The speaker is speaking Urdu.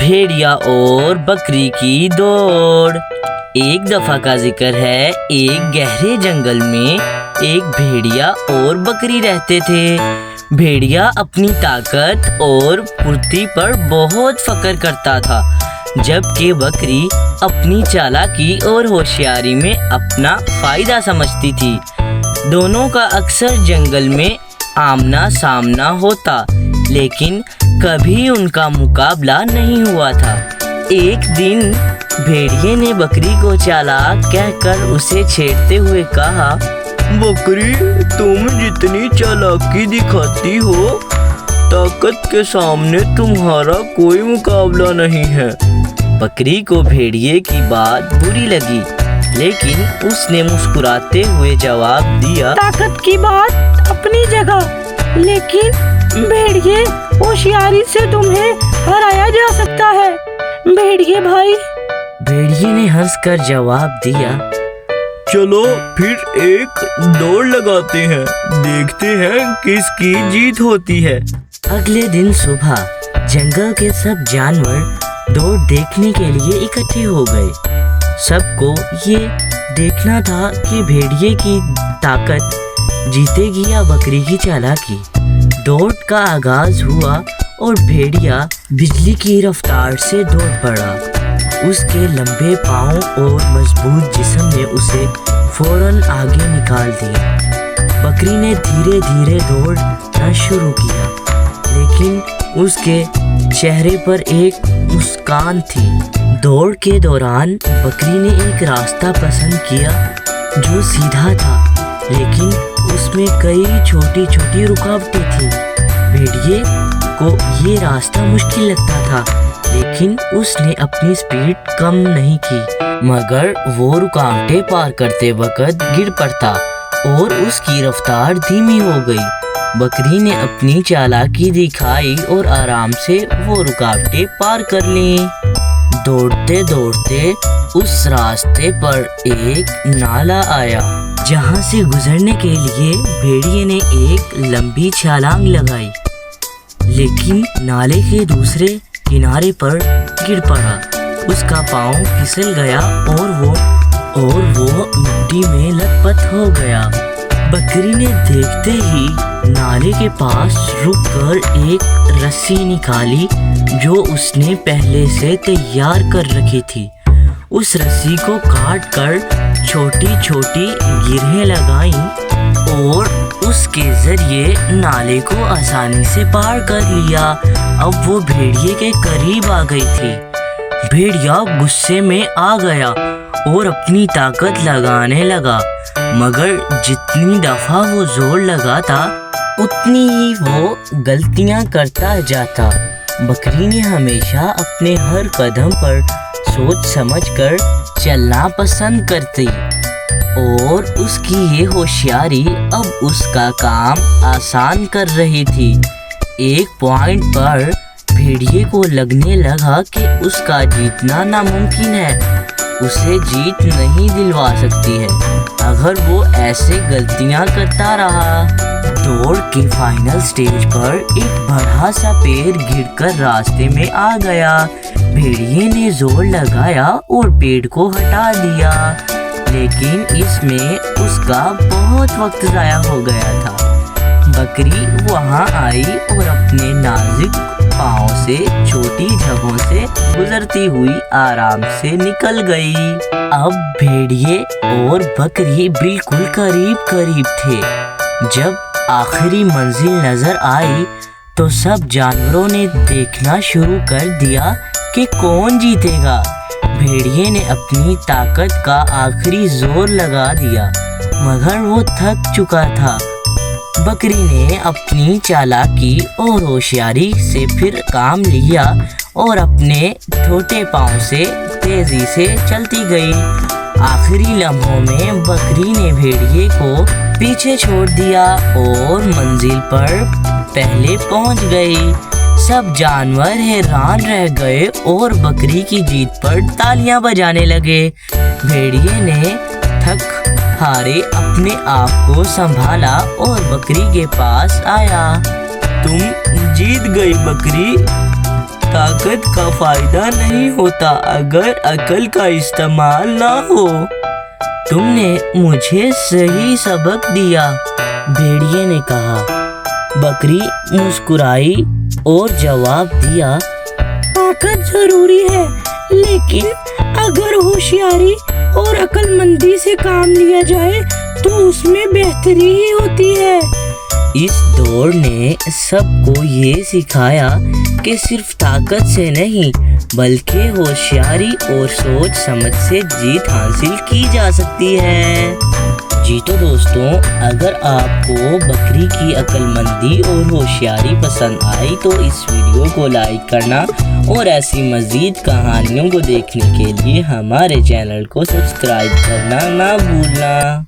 بھیڑیا اور بکری کی دوڑ۔ ایک دفعہ کا ذکر ہے، ایک گہرے جنگل میں ایک بھیڑیا اور بکری رہتے تھے۔ بھیڑیا اپنی طاقت اور پھرتی پر بہت فخر کرتا تھا، جبکہ بکری اپنی چالاکی اور ہوشیاری میں اپنا فائدہ سمجھتی تھی۔ دونوں کا اکثر جنگل میں آمنا سامنا ہوتا، لیکن کبھی ان کا مقابلہ نہیں ہوا تھا۔ ایک دن بھیڑیے نے بکری کو چالاک کہہ کر اسے چھیڑتے ہوئے کہا، بکری، تم جتنی چالاکی دکھاتی ہو، طاقت کے سامنے تمہارا کوئی مقابلہ نہیں ہے۔ بکری کو بھیڑیے کی بات بری لگی، لیکن اس نے مسکراتے ہوئے جواب دیا، طاقت کی بات اپنی جگہ، لیکن بھیڑیے، ہوشیاری سے تمہیں ہرایا جا سکتا ہے۔ بھیڑیے بھائی، بھیڑیے نے ہنس کر جواب دیا، چلو پھر ایک دوڑ لگاتے ہیں، دیکھتے ہیں کس کی جیت ہوتی ہے۔ اگلے دن صبح جنگل کے سب جانور دوڑ دیکھنے کے لیے اکٹھے ہو گئے۔ سب کو یہ دیکھنا تھا کہ بھیڑیے کی طاقت جیتے گی یا بکری کی چالاکی۔ دوڑ کا آغاز ہوا اور بھیڑیا بجلی کی رفتار سے دوڑ پڑا۔ اس کے لمبے پاؤں اور مضبوط جسم نے اسے فوراً آگے نکال دیا۔ بکری نے دھیرے دھیرے دوڑنا شروع کیا، لیکن اس کے چہرے پر ایک مسکان تھی۔ دوڑ کے دوران بکری نے ایک راستہ پسند کیا جو سیدھا تھا، لیکن اس میں کئی چھوٹی چھوٹی رکاوٹیں تھیں۔ بھیڑیے کو یہ راستہ مشکل لگتا تھا، لیکن اس نے اپنی سپیڈ کم نہیں کی، مگر وہ رکاوٹیں پار کرتے وقت گر پڑتا اور اس کی رفتار دھیمی ہو گئی۔ بکری نے اپنی چالاکی دکھائی اور آرام سے وہ رکاوٹیں پار کر لیں۔ دوڑتے دوڑتے اس راستے پر ایک نالا آیا، جہاں سے گزرنے کے لیے بھیڑیے نے ایک لمبی چھلانگ لگائی، لیکن نالے کے دوسرے کنارے پر گر پڑا۔ اس کا پاؤں پھسل گیا اور وہ مٹی میں لت پت ہو گیا۔ بکری نے دیکھتے ہی نالے کے پاس رک کر ایک رسی نکالی جو اس نے پہلے سے تیار کر رکھی تھی۔ اس رسی کو کاٹ کر چھوٹی چھوٹی گرہیں لگائیں اور اس کے ذریعے نالے کو آسانی سے پار کر لیا۔ اب وہ بھیڑیے کے قریب آ گئی تھی۔ بھیڑیا غصے میں آ گیا اور اپنی طاقت لگانے لگا، مگر جتنی دفعہ وہ زور لگاتا اتنی ہی وہ غلطیاں کرتا جاتا۔ بکری نے ہمیشہ اپنے ہر قدم پر سوچ سمجھ کر چلنا پسند کرتی، اور اس کی یہ ہوشیاری اب اس کا کام آسان کر رہی تھی۔ ایک پوائنٹ پر بھیڑیے کو لگنے لگا کہ اس کا جیتنا ناممکن ہے، اسے جیت نہیں دلوا سکتی ہے اگر وہ ایسے غلطیاں کرتا رہا۔ دوڑ کے فائنل سٹیج پر ایک بڑا سا پیڑ گر کر راستے میں آ گیا۔ بھیڑیے نے زور لگایا اور پیڑ کو ہٹا دیا، لیکن اس میں اس کا بہت وقت ضائع ہو گیا تھا۔ بکری وہاں آئی اور اپنے نازک پاؤں سے چھوٹی جگہوں سے گزرتی ہوئی آرام سے نکل گئی۔ اب بھیڑیے اور بکری بالکل قریب قریب تھے۔ جب آخری منزل نظر آئی تو سب جانوروں نے دیکھنا شروع کر دیا کہ کون جیتے گا۔ بھیڑیے نے اپنی طاقت کا آخری زور لگا دیا، مگر وہ تھک چکا تھا۔ بکری نے اپنی چالاکی اور ہوشیاری سے پھر کام لیا اور اپنے چھوٹے پاؤں سے تیزی سے چلتی گئی۔ آخری لمحوں میں بکری نے بھیڑیے کو پیچھے چھوڑ دیا اور منزل پر پہلے پہنچ گئی۔ سب جانور حیران رہ گئے اور بکری کی جیت پر تالیاں بجانے لگے۔ بھیڑیے نے تھک ہارے اپنے آپ کو سنبھالا اور بکری کے پاس آیا۔ تم جیت گئی بکری، طاقت کا فائدہ نہیں ہوتا اگر عقل کا استعمال نہ ہو۔ تم نے مجھے صحیح سبق دیا، بھیڑیے نے کہا۔ بکری مسکرائی اور جواب دیا، طاقت ضروری ہے لیکن اگر ہوشیاری اور عقل مندی سے کام لیا جائے تو اس میں بہتری ہی ہوتی ہے۔ اس دوڑ نے سب کو یہ سکھایا کہ صرف طاقت سے نہیں بلکہ ہوشیاری اور سوچ سمجھ سے جیت حاصل کی جا سکتی ہے۔ جی تو دوستوں، اگر آپ کو بکری کی عقل مندی اور ہوشیاری پسند آئی تو اس ویڈیو کو لائک کرنا اور ایسی مزید کہانیوں کو دیکھنے کے لیے ہمارے چینل کو سبسکرائب کرنا نہ بھولنا۔